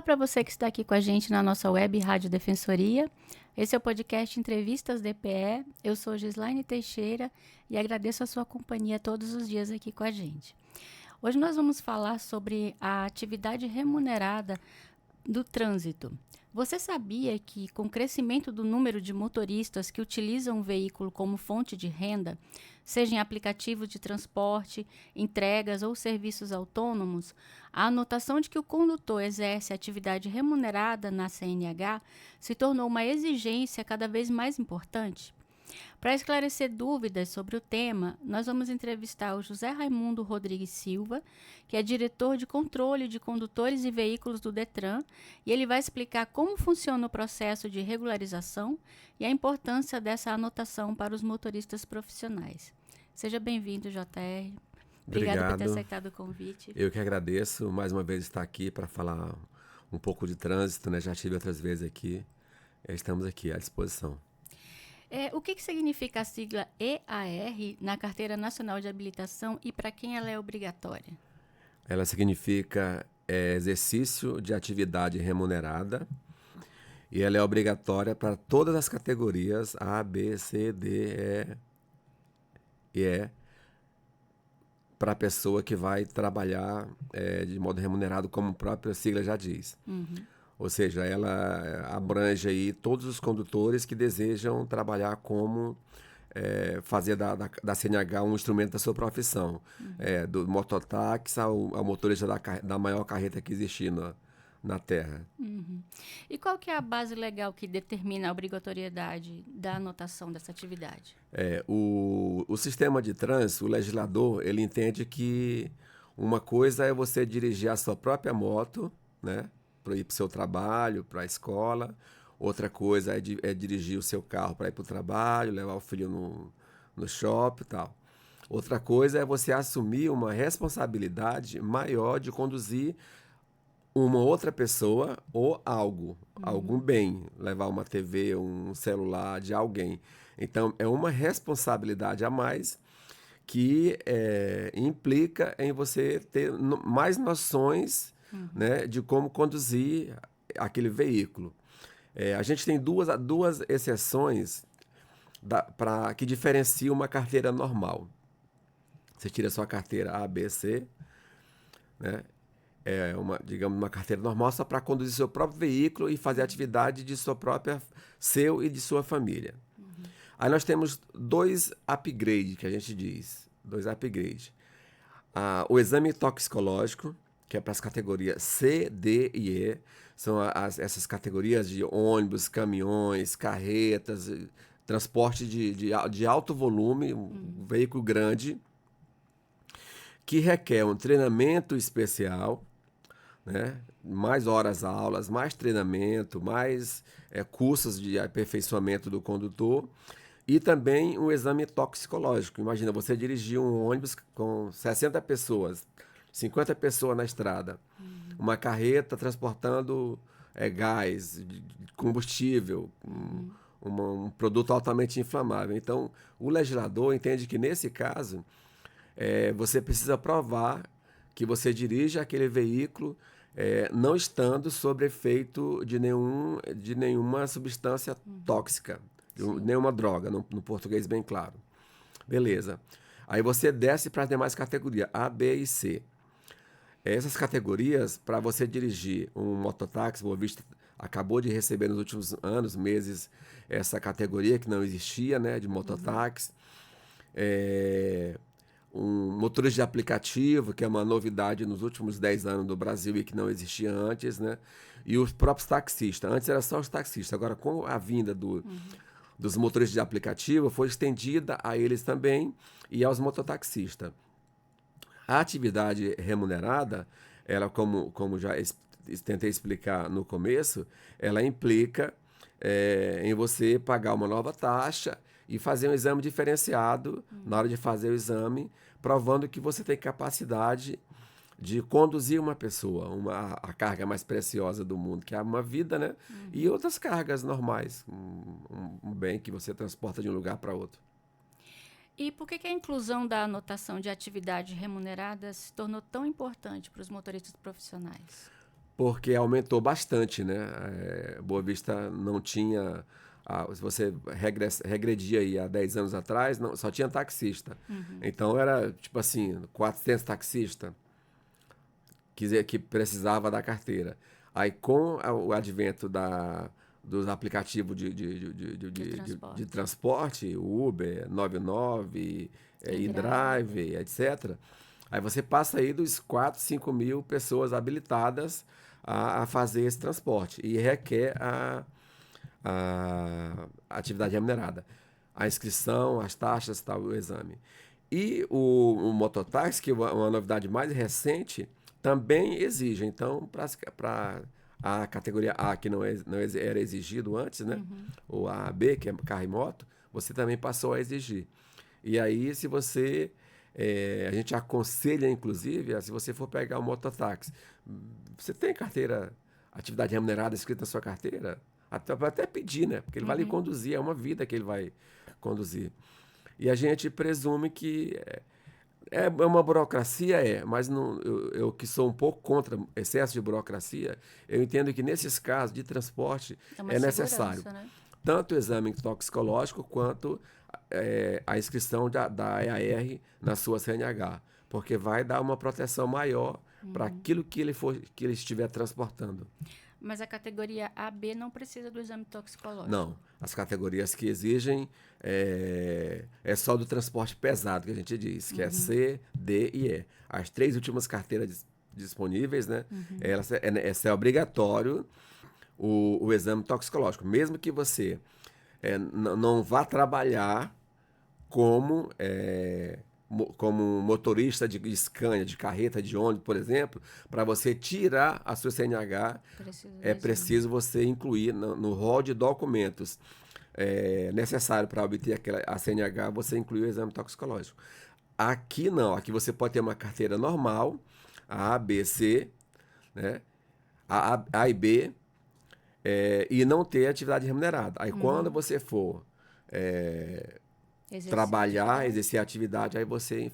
para você que está aqui com a gente na nossa web Rádio Defensoria. Esse é o podcast Entrevistas DPE. Eu sou Gislaine Teixeira e agradeço a sua companhia todos os dias aqui com a gente. Hoje nós vamos falar sobre a atividade remunerada do trânsito. Você sabia que, com o crescimento do número de motoristas que utilizam o veículo como fonte de renda, seja em aplicativos de transporte, entregas ou serviços autônomos, a anotação de que o condutor exerce atividade remunerada na CNH se tornou uma exigência cada vez mais importante? Para esclarecer dúvidas sobre o tema, nós vamos entrevistar o José Raimundo Rodrigues Silva, que é diretor de controle de condutores e veículos do Detran, e ele vai explicar como funciona o processo de regularização e a importância dessa anotação para os motoristas profissionais. Seja bem-vindo, JR. Obrigado por ter aceitado o convite. Eu que agradeço mais uma vez estar aqui para falar um pouco de trânsito, né? Já estive outras vezes aqui. Estamos aqui à disposição. O que significa a sigla EAR na Carteira Nacional de Habilitação e para quem ela é obrigatória? Ela significa exercício de atividade remunerada e ela é obrigatória para todas as categorias A, B, C, D, E e E para a pessoa que vai trabalhar de modo remunerado, como a própria sigla já diz. Uhum. Ou seja, ela abrange aí todos os condutores que desejam trabalhar como fazer da CNH um instrumento da sua profissão. Uhum. Do mototáxi ao motorista da maior carreta que existir na Terra. Uhum. E qual que é a base legal que determina a obrigatoriedade da anotação dessa atividade? O sistema de trânsito, o legislador, ele entende que uma coisa é você dirigir a sua própria moto, né? Para ir para o seu trabalho, para a escola. Outra coisa é dirigir o seu carro para ir para o trabalho, levar o filho no shopping e tal. Outra coisa é você assumir uma responsabilidade maior de conduzir uma outra pessoa ou algo, algum bem, levar uma TV, um celular de alguém. Então, é uma responsabilidade a mais que implica em você ter mais noções, né, de como conduzir aquele veículo. A gente tem duas exceções que diferenciam uma carteira normal. Você tira a sua carteira A, B, C, né? Digamos, uma carteira normal só para conduzir seu próprio veículo e fazer atividade de seu e de sua família. Aí nós temos dois upgrades, que a gente diz. Dois upgrades. O exame toxicológico, que é para as categorias C, D e E. São essas categorias de ônibus, caminhões, carretas, transporte de alto volume, um veículo grande, que requer um treinamento especial, né? Mais horas aulas, mais treinamento, mais cursos de aperfeiçoamento do condutor e também um exame toxicológico. Imagina, você dirigir um ônibus com 60 pessoas, 50 pessoas na estrada, uma carreta transportando gás, combustível, um produto altamente inflamável. Então, o legislador entende que, nesse caso, você precisa provar que você dirige aquele veículo não estando sob efeito de nenhuma substância tóxica, nenhuma droga, no português bem claro. Beleza. Aí você desce para as demais categorias, A, B e C. Essas categorias, para você dirigir um mototáxi, o Boa Vista acabou de receber nos últimos meses, essa categoria que não existia, né, de mototáxi. Um motorista de aplicativo, que é uma novidade nos últimos 10 anos do Brasil e que não existia antes, né? E os próprios taxistas. Antes era só os taxistas. Agora, com a vinda dos motoristas de aplicativo, foi estendida a eles também e aos mototaxistas. A atividade remunerada, ela, como já tentei explicar no começo, ela implica em você pagar uma nova taxa e fazer um exame diferenciado na hora de fazer o exame, provando que você tem capacidade de conduzir uma pessoa, a carga mais preciosa do mundo, que é uma vida, né? E outras cargas normais, um bem que você transporta de um lugar para outro. E por que a inclusão da anotação de atividade remunerada se tornou tão importante para os motoristas profissionais? porque aumentou bastante, né? Boa Vista não tinha... se você regredia aí há 10 anos atrás, só tinha taxista. Então era, tipo assim, 400 taxistas que precisava da carteira. Aí, com o advento dos aplicativos de transporte, Uber, 99, InDrive, etc., aí você passa aí dos 4, 5 mil pessoas habilitadas a fazer esse transporte e requer a atividade remunerada. A inscrição, as taxas, tal, o exame. E o mototáxi, que é uma novidade mais recente, também exige. Então, para a categoria A, que não era exigido antes, né? Ou a B, que é carro e moto, você também passou a exigir. E aí, se você... a gente aconselha, inclusive, se você for pegar um mototáxi, você tem carteira, atividade remunerada escrita na sua carteira? Até pedir, né? Porque ele vai lhe conduzir, é uma vida que ele vai conduzir. E a gente presume que é uma burocracia, mas não, eu que sou um pouco contra excesso de burocracia, eu entendo que nesses casos de transporte é necessário né? tanto o exame toxicológico quanto a inscrição da EAR na sua CNH, porque vai dar uma proteção maior para aquilo que ele estiver transportando. Mas a categoria AB não precisa do exame toxicológico? Não. As categorias que exigem é só do transporte pesado, que a gente diz, que é C, D e E. As 3 últimas carteiras disponíveis, né? Essa é obrigatório o exame toxicológico. Mesmo que você não vá trabalhar como como motorista de Scania, de carreta, de ônibus, por exemplo, para você tirar a sua CNH, é preciso você incluir no rol de documentos necessário para obter a CNH, você incluir o exame toxicológico. Aqui não, aqui você pode ter uma carteira normal, A, B, C, né? A e B, e não ter atividade remunerada. Aí quando você for trabalhar, exercer a atividade, aí você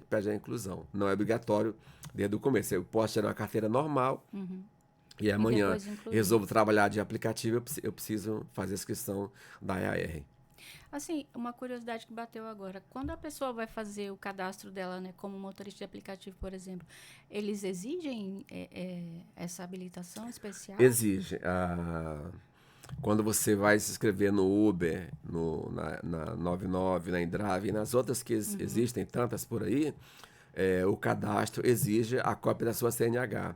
pede a inclusão. Não é obrigatório desde o começo. Eu posso ter uma carteira normal e amanhã resolvo trabalhar de aplicativo, eu preciso fazer a inscrição da EAR. Assim, uma curiosidade que bateu agora. Quando a pessoa vai fazer o cadastro dela, né, como motorista de aplicativo, por exemplo, eles exigem essa habilitação especial? Exige. Quando você vai se inscrever no Uber, na 99, na InDrive e nas outras que existem, tantas por aí, o cadastro exige a cópia da sua CNH.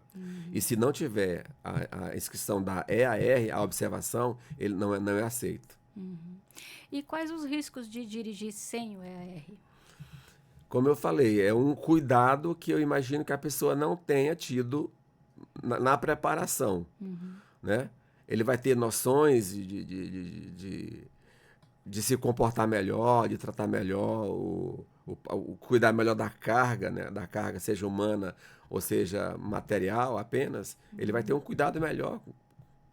E se não tiver a inscrição da EAR, a observação, ele não é aceito. E quais os riscos de dirigir sem o EAR? Como eu falei, é um cuidado que eu imagino que a pessoa não tenha tido na preparação, né? Ele vai ter noções de se comportar melhor, de tratar melhor, cuidar melhor da carga, né? Da carga, seja humana ou seja material apenas. Ele vai ter um cuidado melhor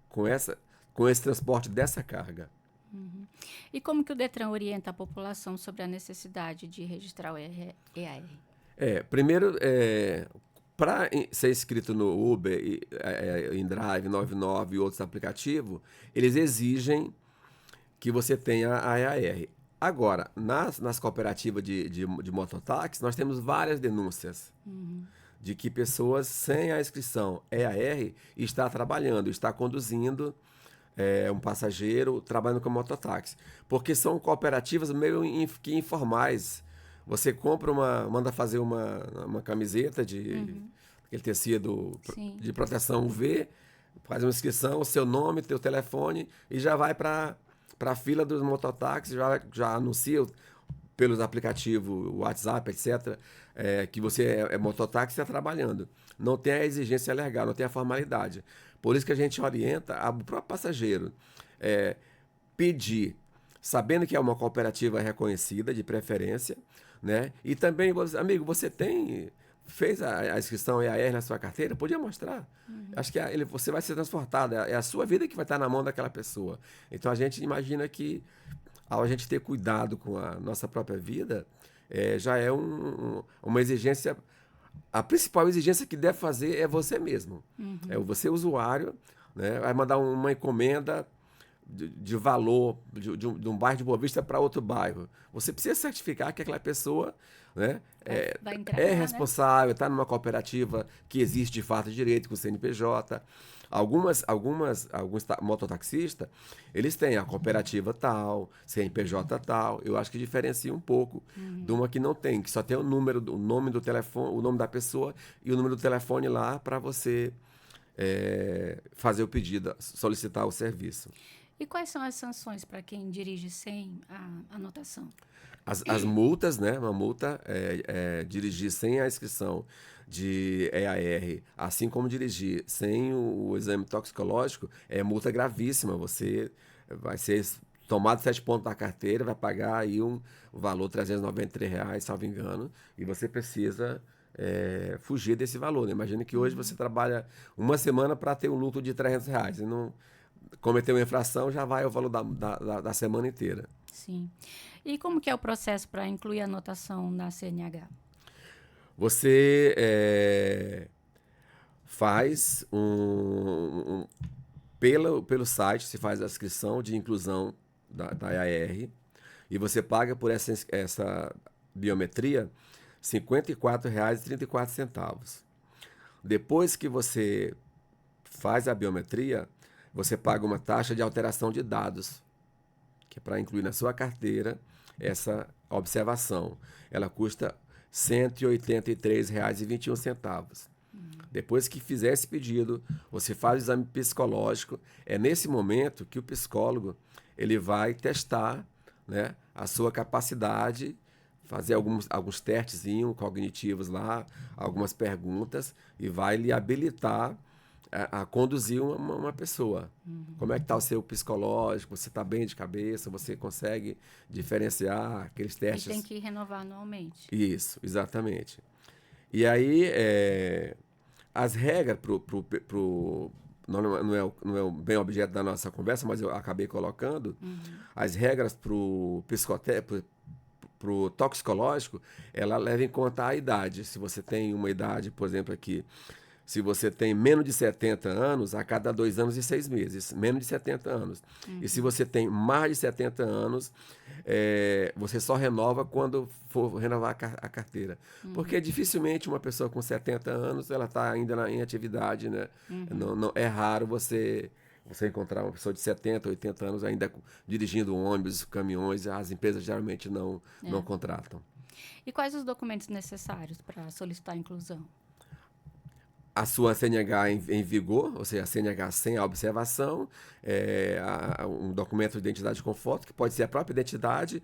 com esse transporte dessa carga. E como que o Detran orienta a população sobre a necessidade de registrar o EAR? Primeiro, para ser inscrito no Uber, InDrive, 99 e outros aplicativos, eles exigem que você tenha a EAR. Agora, nas cooperativas de mototáxi, nós temos várias denúncias de que pessoas sem a inscrição EAR está trabalhando, está conduzindo um passageiro trabalhando com mototáxi. Porque são cooperativas meio que informais. Você manda fazer uma camiseta aquele tecido de proteção UV, faz uma inscrição, o seu nome, teu telefone e já vai para a fila dos mototáxis, já anuncia pelos aplicativos, WhatsApp, etc., que você é mototáxi e está trabalhando. Não tem a exigência legal, não tem a formalidade. Por isso que a gente orienta o próprio passageiro pedir, sabendo que é uma cooperativa reconhecida, de preferência, né? E também, amigo, você fez a inscrição EAR na sua carteira? Podia mostrar. Acho que você vai ser transportado, é a sua vida que vai estar na mão daquela pessoa. Então a gente imagina que, ao a gente ter cuidado com a nossa própria vida, já é uma exigência A principal exigência que deve fazer é você mesmo. É você, usuário, né? Vai mandar uma encomenda de valor de um bairro de Boa Vista para outro bairro. Você precisa certificar que aquela pessoa, né, Vai é entregar, né? responsável, está numa cooperativa que existe de fato direito com o CNPJ. Alguns mototaxistas, eles têm a cooperativa tal, CNPJ tal. Eu acho que diferencia um pouco de uma que não tem, que só tem o nome do telefone, o nome da pessoa e o número do telefone lá para você fazer o pedido, solicitar o serviço. E quais são as sanções para quem dirige sem a anotação? As multas, né? Uma multa dirigir sem a inscrição de EAR, assim como dirigir sem o exame toxicológico, é multa gravíssima. Você vai ser tomado 7 pontos da carteira, vai pagar aí um valor R$ 393, salvo engano, e você precisa fugir desse valor, né? Imagina que hoje você trabalha uma semana para ter um lucro de R$ 300 e não cometer uma infração, já vai o valor da semana inteira. Sim. E como que é o processo para incluir a anotação na CNH? Você faz pelo site, se faz a inscrição de inclusão da EAR e você paga por essa biometria R$ 54,34. Depois que você faz a biometria, você paga uma taxa de alteração de dados, que é para incluir na sua carteira essa observação. Ela custa R$ 183,21. Depois que fizer esse pedido, você faz o exame psicológico. É nesse momento que o psicólogo ele vai testar, né, a sua capacidade, fazer alguns testezinhos cognitivos lá, algumas perguntas, e vai lhe habilitar a conduzir uma pessoa. Como é que está o seu psicológico? Você está bem de cabeça? Você consegue diferenciar aqueles E testes? tem que renovar anualmente. Isso, exatamente. E aí, as regras não é bem objeto da nossa conversa, mas eu acabei colocando, as regras para o toxicológico, ela leva em conta a idade. Se você tem uma idade, por exemplo, aqui, se você tem menos de 70 anos, a cada 2 anos e 6 meses, menos de 70 anos. E se você tem mais de 70 anos, você só renova quando for renovar a carteira. Porque dificilmente uma pessoa com 70 anos, ela está ainda em atividade, né? Não, é raro você encontrar uma pessoa de 70, 80 anos ainda dirigindo ônibus, caminhões, as empresas geralmente não contratam. E quais os documentos necessários para solicitar a inclusão? A sua CNH em vigor, ou seja, a CNH sem a observação, um documento de identidade de conforto, que pode ser a própria identidade,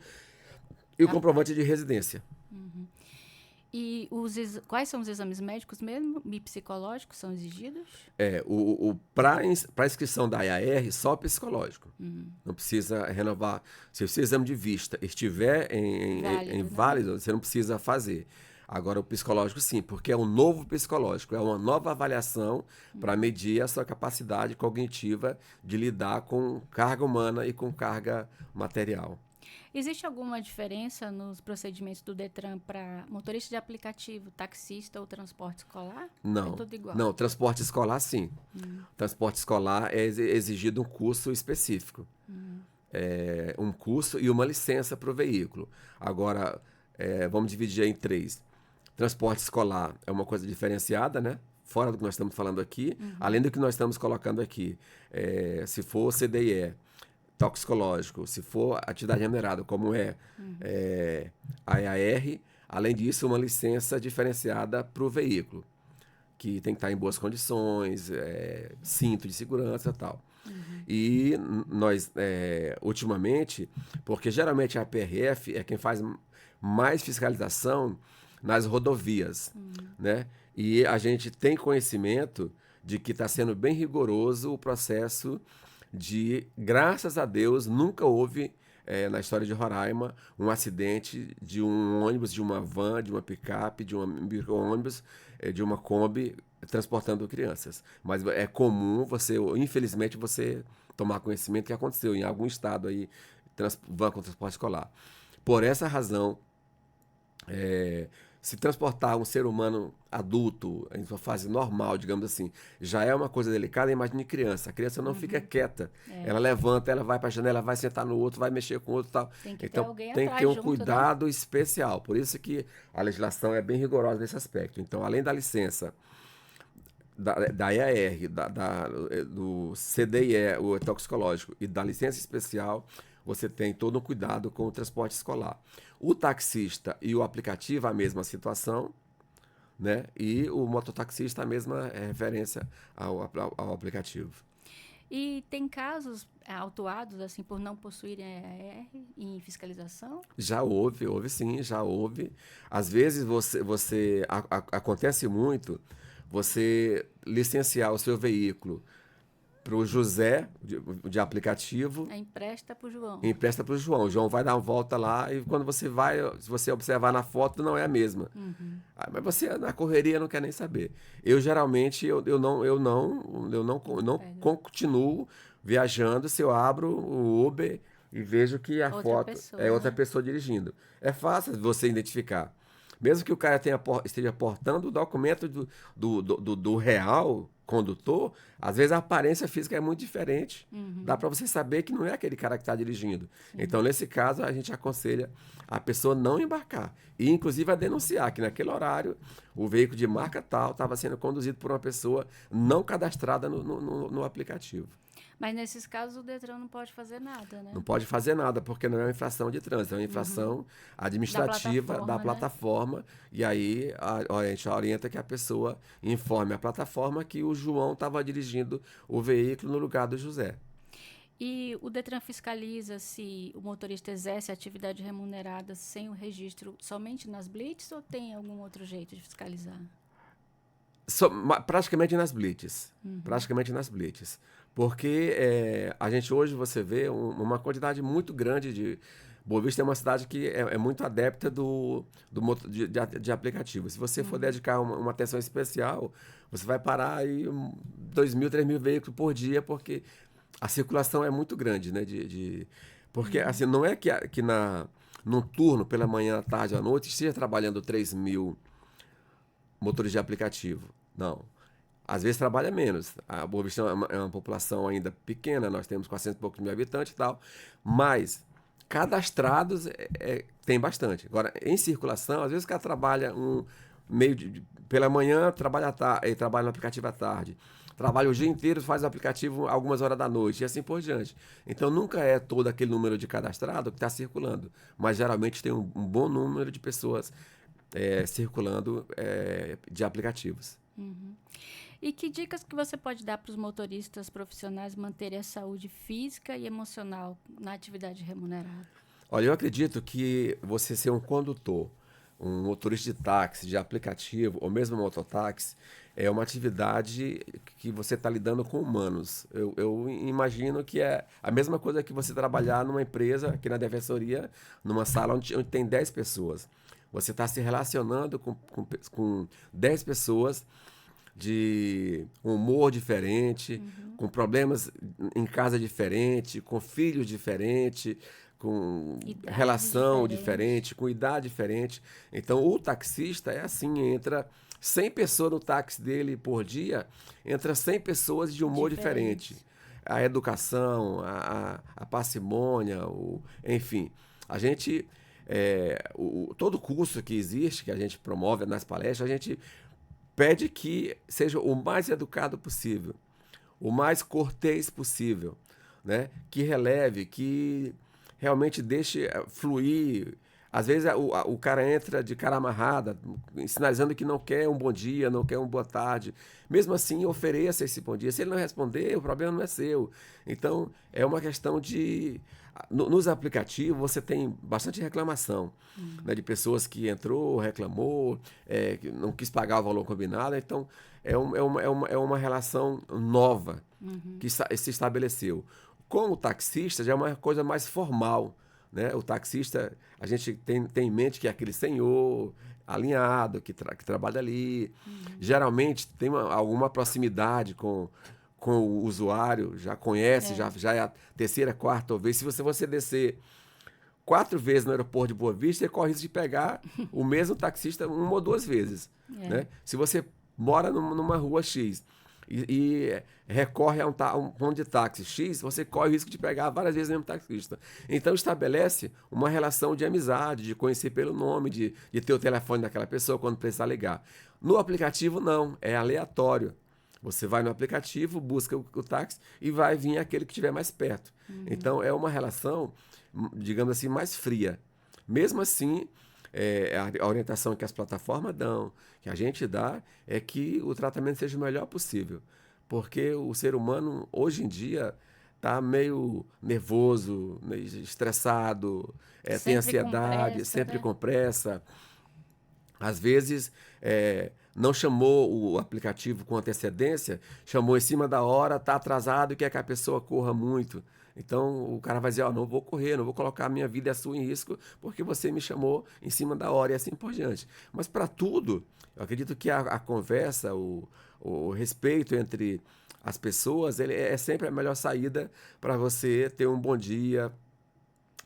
e o comprovante de residência. E quais são os exames médicos mesmo e psicológicos são exigidos? Para inscrição da IAR, só psicológico. Não precisa renovar. Se o seu exame de vista estiver em válido, você não precisa fazer. Agora, o psicológico, sim, porque é um novo psicológico, é uma nova avaliação para medir a sua capacidade cognitiva de lidar com carga humana e com carga material. Existe alguma diferença nos procedimentos do Detran para motorista de aplicativo, taxista ou transporte escolar? Não. É tudo igual? Não, transporte escolar, sim. Transporte escolar é exigido um curso específico. Um curso e uma licença para o veículo. Agora, vamos dividir em 3. Transporte escolar é uma coisa diferenciada, né? Fora do que nós estamos falando aqui, além do que nós estamos colocando aqui. Se for CDE, toxicológico, se for atividade remunerada, como a EAR, além disso, uma licença diferenciada para o veículo, que tem que estar em boas condições, cinto de segurança e tal. E nós, ultimamente, porque geralmente a PRF é quem faz mais fiscalização nas rodovias, né? E a gente tem conhecimento de que está sendo bem rigoroso o processo graças a Deus, nunca houve na história de Roraima um acidente de um ônibus, de uma van, de uma picape, de um micro-ônibus, de uma Kombi transportando crianças. Mas é comum infelizmente, você tomar conhecimento que aconteceu em algum estado aí, van com transporte escolar. Por essa razão, Se transportar um ser humano adulto em sua fase normal, digamos assim, já é uma coisa delicada, imagine criança. A criança não fica quieta. Ela levanta, ela vai para a janela, vai sentar no outro, vai mexer com o outro e tal. Tem que ter Então, alguém tem que ter atrás um junto, né? cuidado especial. Por isso que a legislação é bem rigorosa nesse aspecto. Então, além da licença da EAR, do CDIE, o toxicológico, e da licença especial, você tem todo um cuidado com o transporte escolar. O taxista e o aplicativo, a mesma situação, né? E o mototaxista, a mesma referência ao aplicativo. E tem casos autuados, assim, por não possuírem EAR em fiscalização? Já houve sim, já houve. Às vezes acontece muito você licenciar o seu veículo para o José, de aplicativo, É empresta para o João. e empresta para o João. O João vai dar uma volta lá e quando você vai, se você observar na foto, não é a mesma. Mas você, na correria, não quer nem saber. Eu, geralmente, eu não continuo viajando se eu abro o Uber e vejo que a Outra foto pessoa, é outra né? pessoa dirigindo. É fácil você identificar. Mesmo que o cara esteja portando o documento do real condutor, às vezes a aparência física é muito diferente. Dá para você saber que não é aquele cara que está dirigindo. Então, nesse caso, a gente aconselha a pessoa não embarcar. E, inclusive, a denunciar que naquele horário o veículo de marca tal estava sendo conduzido por uma pessoa não cadastrada no aplicativo. Mas nesses casos o Detran não pode fazer nada, né? Não pode fazer nada, porque não é uma infração de trânsito, é uma infração administrativa da Né? plataforma. E aí a gente orienta que a pessoa informe a plataforma que o João estava dirigindo o veículo no lugar do José. E o Detran fiscaliza se o motorista exerce atividade remunerada sem o registro somente nas blitz ou tem algum outro jeito de fiscalizar? Praticamente nas blitz. Praticamente nas blitz. Porque a gente hoje você vê uma quantidade muito grande de. Boa Vista é uma cidade que é muito adepta de aplicativo. Se você for dedicar uma atenção especial, você vai parar aí 2.000, 3.000 veículos por dia, porque a circulação é muito grande, né? Porque assim, não é que num turno, pela manhã, à tarde, à noite, esteja trabalhando 3.000 motores de aplicativo. Não. Às vezes trabalha menos. A Boa Vista é uma população ainda pequena, nós temos 400 e poucos mil habitantes e tal, mas cadastrados tem bastante. Agora, em circulação, às vezes o cara trabalha pela manhã, trabalha no aplicativo à tarde. Trabalha o dia inteiro, faz o aplicativo algumas horas da noite e assim por diante. Então nunca é todo aquele número de cadastrado que está circulando, mas geralmente tem um bom número de pessoas circulando de aplicativos. E que dicas que você pode dar para os motoristas profissionais manterem a saúde física e emocional na atividade remunerada? Olha, eu acredito que você ser um condutor, um motorista de táxi, de aplicativo ou mesmo mototáxi, é uma atividade que você está lidando com humanos. Eu imagino que é a mesma coisa que você trabalhar numa empresa, aqui na defensoria, numa sala onde tem 10 pessoas. Você está se relacionando com 10 pessoas de um humor diferente, com problemas em casa diferente, com filhos diferentes, com Idade relação diferente. diferente, com idade diferente. Então, o taxista é assim, entra 100 pessoas no táxi dele por dia, entra 100 pessoas de humor diferente. A educação, a parcimônia, enfim. A gente, todo curso que existe, que a gente promove nas palestras, a gente pede que seja o mais educado possível, o mais cortês possível, né? Que releve, que realmente deixe fluir. Às vezes o cara entra de cara amarrada, sinalizando que não quer um bom dia, não quer uma boa tarde. Mesmo assim, ofereça esse bom dia. Se ele não responder, o problema não é seu. Então, é uma questão de... Nos aplicativos, você tem bastante reclamação, né, de pessoas que entrou, reclamou, que não quis pagar o valor combinado. Então, é uma relação nova que se estabeleceu. Com o taxista, já é uma coisa mais formal, né? O taxista, a gente tem em mente que é aquele senhor alinhado, que trabalha ali. Geralmente tem alguma proximidade com o usuário, já conhece, já é a terceira, quarta vez. Se você descer 4 vezes no aeroporto de Boa Vista, você corre risco de pegar o mesmo taxista 1 ou 2 vezes. Né? Se você mora numa rua X e recorre a um ponto de táxi X, você corre o risco de pegar várias vezes o mesmo taxista. Então estabelece uma relação de amizade, de conhecer pelo nome, de ter o telefone daquela pessoa quando precisar ligar. No aplicativo não, é aleatório. Você vai no aplicativo, busca o táxi e vai vir aquele que estiver mais perto. Então é uma relação, digamos assim, mais fria. Mesmo assim, a orientação que as plataformas dão, que a gente dá, é que o tratamento seja o melhor possível. Porque o ser humano, hoje em dia, está meio nervoso, meio estressado, tem Sempre com ansiedade, pressa, sempre né? com pressa. Às vezes, não chamou o aplicativo com antecedência, chamou em cima da hora, está atrasado e quer que a pessoa corra muito. Então, o cara vai dizer, não vou correr, não vou colocar a minha vida e a sua em risco, porque você me chamou em cima da hora e assim por diante. Mas para tudo, eu acredito que a conversa, o respeito entre as pessoas, ele é sempre a melhor saída para você ter um bom dia,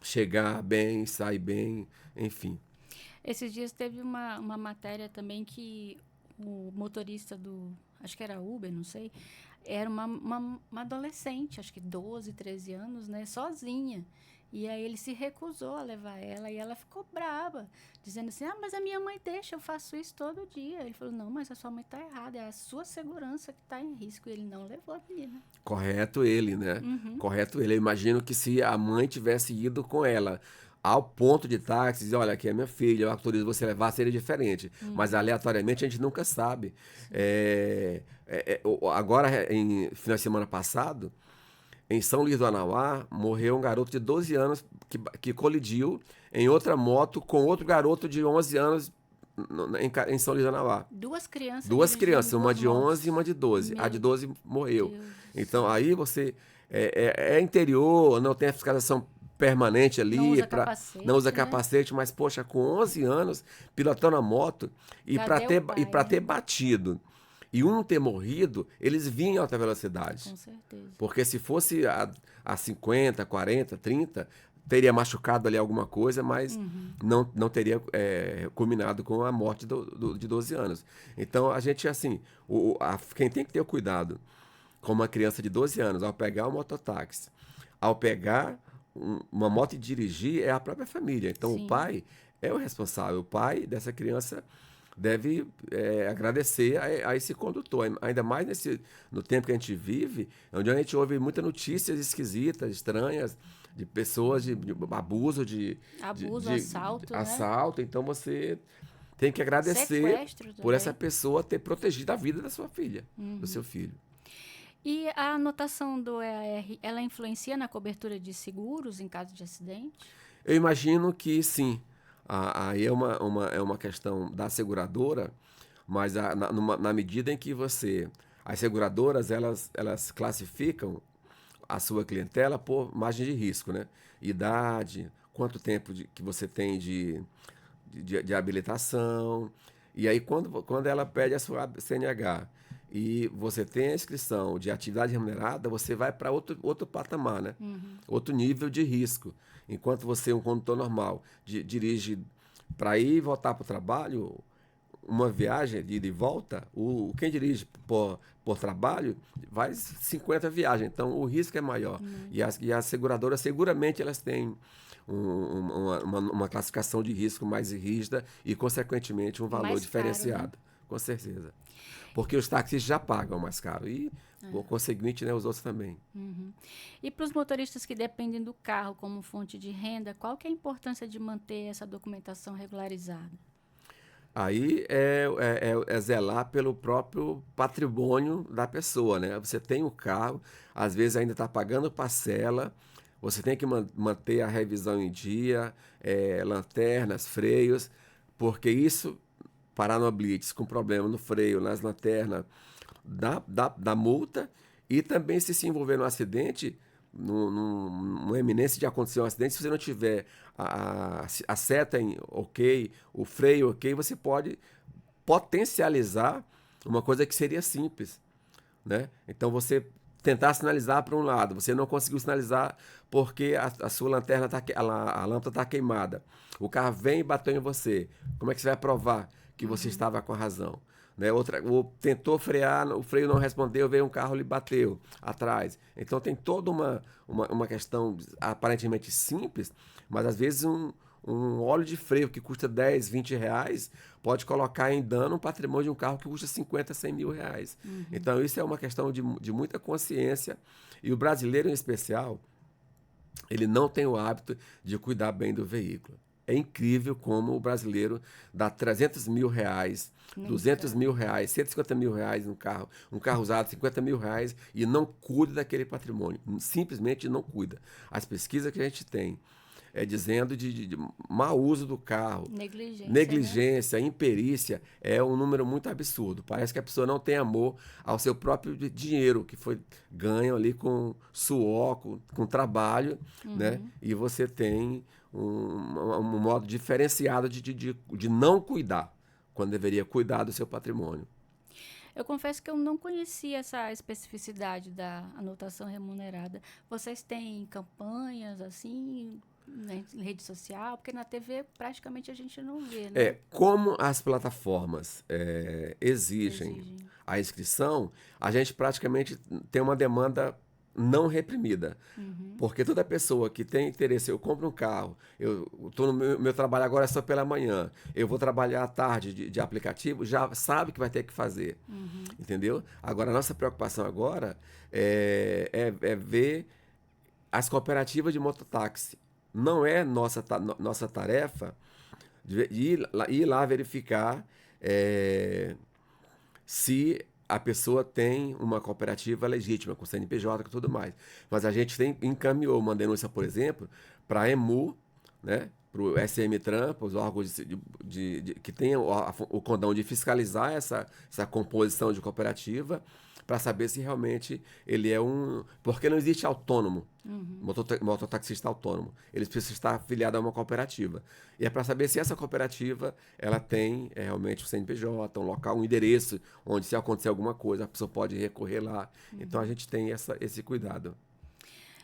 chegar bem, sair bem, enfim. Esses dias teve uma matéria também que o motorista acho que era Uber, não sei, era uma adolescente, acho que 12, 13 anos, né, sozinha. E aí ele se recusou a levar ela e ela ficou brava, dizendo assim, mas a minha mãe deixa, eu faço isso todo dia. Ele falou, não, mas a sua mãe está errada, é a sua segurança que está em risco. E ele não levou a menina. Correto ele, né? Correto ele. Eu imagino que se a mãe tivesse ido com ela ao ponto de táxi, dizer, olha, aqui é minha filha, eu autorizo você levar, seria diferente. Mas aleatoriamente a gente nunca sabe. Agora, em final de semana passado, em São Luís do Anauá, morreu um garoto de 12 anos que colidiu em outra moto com outro garoto de 11 anos em São Luís do Anauá. Duas crianças Duas dirigindo crianças, uma duas de 11 e motos. uma de 12. A de Meu 12 morreu. Deus do Então, céu. aí você é interior, não tem a fiscalização permanente Não ali, usa não usa capacete, né? capacete, mas, poxa, com 11 anos, pilotando a moto, e para Cadê o ter, e pai, para né? ter batido e um ter morrido, eles vinham em alta velocidade. Com certeza. Porque se fosse a 50, 40, 30, teria machucado ali alguma coisa, mas não teria culminado com a morte de 12 anos. Então, a gente, assim, quem tem que ter o cuidado com uma criança de 12 anos, ao pegar um mototáxi, ao pegar uma moto e dirigir, é a própria família. Então, o Sim. pai é o responsável. O pai dessa criança deve agradecer a esse condutor. Ainda mais no tempo que a gente vive, onde a gente ouve muitas notícias esquisitas, estranhas, de pessoas de abuso, Abuso, de assalto, né? assalto. Então você tem que agradecer Sequestro por essa também. pessoa ter protegido a vida da sua filha, do seu filho. E a anotação do EAR, ela influencia na cobertura de seguros em caso de acidente? Eu imagino que sim. Aí é uma questão da seguradora, mas na medida em que as seguradoras, elas classificam a sua clientela por margem de risco, né? Idade, quanto tempo que você tem de habilitação. E aí, quando ela pede a sua CNH e você tem a inscrição de atividade remunerada, você vai para outro patamar, né? Outro nível de risco. Enquanto você, um condutor normal, dirige para ir e voltar para o trabalho, uma viagem de ida e volta, quem dirige por trabalho vai 50 viagens, então o risco é maior. E as seguradoras, seguramente, elas têm uma classificação de risco mais rígida e, consequentemente, um valor Mais caro, né? diferenciado, com certeza. Porque os táxis já pagam mais caro e, por conseguinte, né, os outros também. E para os motoristas que dependem do carro como fonte de renda, qual que é a importância de manter essa documentação regularizada? Aí é zelar pelo próprio patrimônio da pessoa, né? Você tem o carro, às vezes ainda está pagando parcela, você tem que manter a revisão em dia, lanternas, freios, porque isso, parar no blitz com problema no freio, nas lanternas, dá multa, e também se envolver no acidente, numa eminência de acontecer um acidente, se você não tiver a seta ok, o freio ok, você pode potencializar uma coisa que seria simples, né? Então você tentar sinalizar para um lado, você não conseguiu sinalizar porque a sua lanterna a lâmpada está queimada. O carro vem e bateu em você. Como é que você vai provar que você estava com a razão? Né? Ou tentou frear, o freio não respondeu, veio um carro e lhe bateu atrás. Então tem toda uma questão aparentemente simples, mas às vezes um óleo de freio que custa 10, 20 reais pode colocar em dano um patrimônio de um carro que custa 50, 100 mil reais. Então isso é uma questão de muita consciência. E o brasileiro em especial, ele não tem o hábito de cuidar bem do veículo. É incrível como o brasileiro dá 300 mil reais, 200 mil reais, 150 mil reais um carro usado, 50 mil reais, e não cuida daquele patrimônio. Simplesmente não cuida. As pesquisas que a gente tem dizendo de mau uso do carro, negligência, imperícia, é um número muito absurdo. Parece que a pessoa não tem amor ao seu próprio dinheiro, que foi ganho ali com suor, com trabalho, né? E você tem um modo diferenciado de não cuidar, quando deveria cuidar do seu patrimônio. Eu confesso que eu não conhecia essa especificidade da anotação remunerada. Vocês têm campanhas assim na rede social? Porque na TV praticamente a gente não vê, né? Como as plataformas exigem a inscrição, a gente praticamente tem uma demanda não reprimida. Porque toda pessoa que tem interesse, eu compro um carro, eu estou no meu trabalho agora é só pela manhã, eu vou trabalhar à tarde de aplicativo, já sabe que vai ter que fazer. Entendeu? Agora, a nossa preocupação agora é ver as cooperativas de mototáxi. Não é nossa tarefa de ir lá verificar se a pessoa tem uma cooperativa legítima, com CNPJ e tudo mais. Mas a gente encaminhou uma denúncia, por exemplo, para a EMU, né, para o SM-TRAN, para os órgãos que têm o condão de fiscalizar essa composição de cooperativa, para saber se realmente ele é Porque não existe autônomo, mototaxista autônomo. Eles precisam estar afiliados a uma cooperativa. E é para saber se essa cooperativa ela tem realmente o CNPJ, um local, um endereço, onde se acontecer alguma coisa, a pessoa pode recorrer lá. Então a gente tem esse cuidado.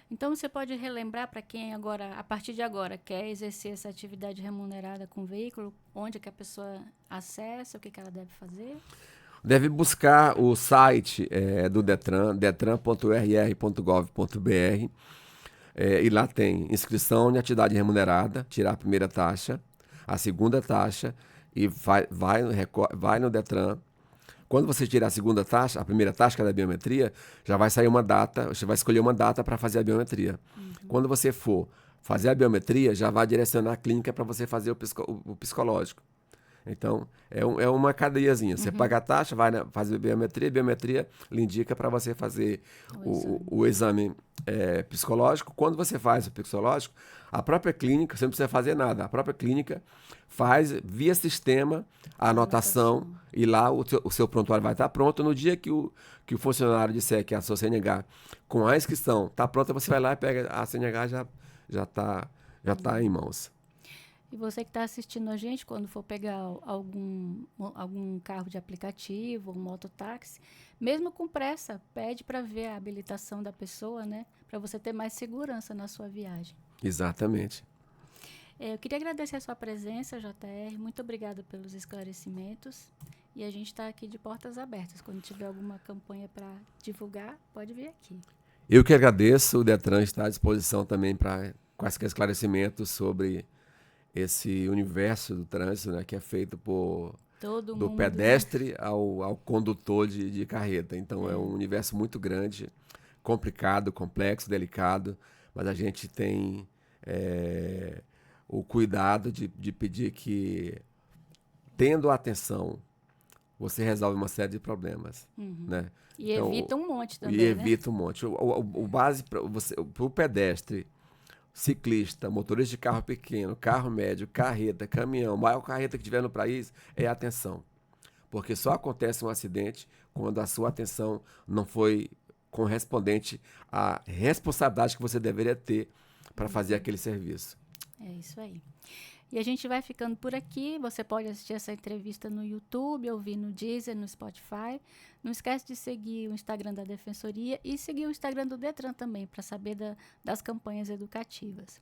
Então você pode relembrar para quem agora, a partir de agora, quer exercer essa atividade remunerada com o veículo, onde que a pessoa acessa, o que ela deve fazer? Deve buscar o site do Detran, detran.rr.gov.br, e lá tem inscrição em atividade remunerada, tirar a primeira taxa, a segunda taxa, e vai no Detran. Quando você tirar a segunda taxa, a primeira taxa, que é da biometria, já vai sair uma data, você vai escolher uma data para fazer a biometria. Quando você for fazer a biometria, já vai direcionar a clínica para você fazer o psicológico. Então, é uma cadeiazinha. Você paga a taxa, vai fazer a biometria lhe indica para você fazer o exame psicológico. Quando você faz o psicológico, a própria clínica, você não precisa fazer nada, a própria clínica faz via sistema a anotação e lá o seu prontuário vai estar pronto. No dia que o funcionário disser que a sua CNH com a inscrição está pronta, você vai lá e pega a CNH, já tá em mãos. E você que está assistindo a gente, quando for pegar algum carro de aplicativo, um mototáxi, mesmo com pressa, pede para ver a habilitação da pessoa, né? Para você ter mais segurança na sua viagem. Exatamente. Eu queria agradecer a sua presença, JR. Muito obrigada pelos esclarecimentos. E a gente está aqui de portas abertas. Quando tiver alguma campanha para divulgar, pode vir aqui. Eu que agradeço. O Detran está à disposição também para quaisquer esclarecimentos sobre esse universo do trânsito, né, que é feito do pedestre ao condutor de carreta. Então é um universo muito grande, complicado, complexo, delicado, mas a gente tem o cuidado de pedir que, tendo atenção, você resolve uma série de problemas. Né? E então, evita um monte também, E evita um monte. O base para o pedestre, ciclista, motorista de carro pequeno, carro médio, carreta, caminhão, maior carreta que tiver no país, é atenção. Porque só acontece um acidente quando a sua atenção não foi correspondente à responsabilidade que você deveria ter para fazer aquele serviço. É isso aí. E a gente vai ficando por aqui. Você pode assistir essa entrevista no YouTube, ouvir no Deezer, no Spotify. Não esquece de seguir o Instagram da Defensoria e seguir o Instagram do Detran também, para saber das campanhas educativas.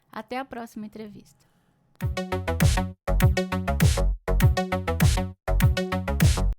Até a próxima entrevista.